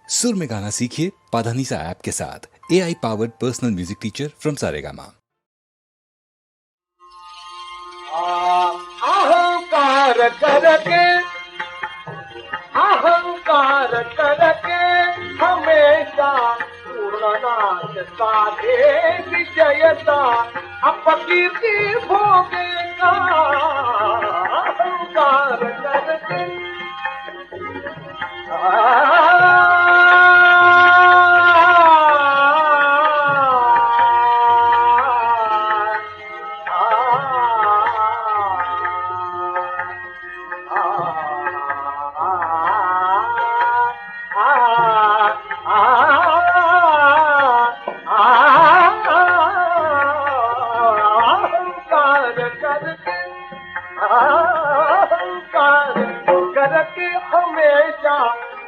सुर में गाना सीखिए पाधानीसा ऐप के साथ। AI powered personal music teacher from Saregama. अहंकार करके हमेशा पूर्णनाश साधे विजयता अपकीर्ति भोगेगा। अहंकार करके करके हमेशा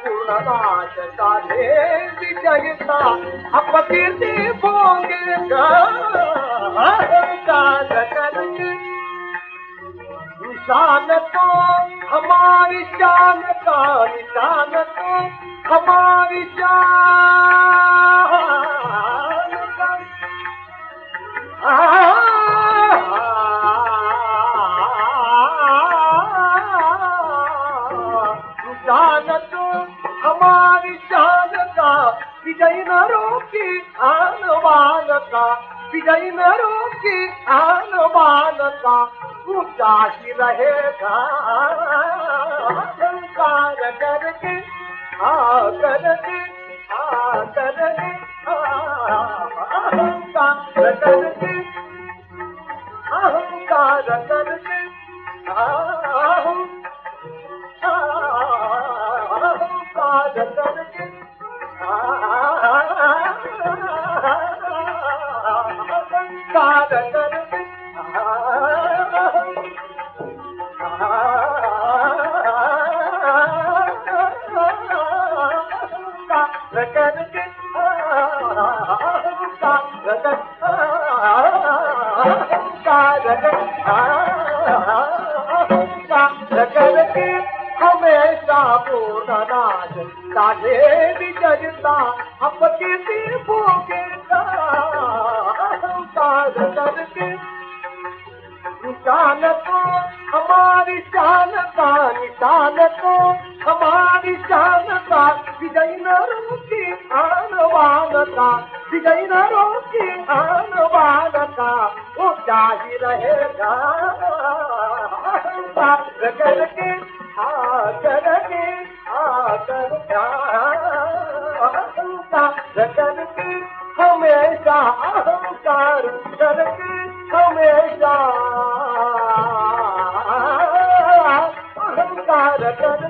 पूर्णनाश साधे विजयता अपकीर्ति भोगेगा। अहंकार करके निशान तो हमारी शान का, निशान तो हमारी शान का। शान तो हमारी शान का, विजय न रोकी आन बान का, विजय न रोकी आन बान का, ऊंचा ही रहेगा। अहंकार करके करके करके अहंकार करके अहंकार करके अहंकार करके अहंकार करके करके हमेशा पूर्णनाश साधे विजयता अपकीर्ति भोगेगा। अहंकार करके निशान को हमारी शान का, निशान को हमारी शान का, विजय न रोकी आन बान का, विजय न रोकी आन बान का, वो जाहि रहेगा। अहंकार करके करके अहंकार करके हमेशा, अहंकार करके हमेशा अहंकार करके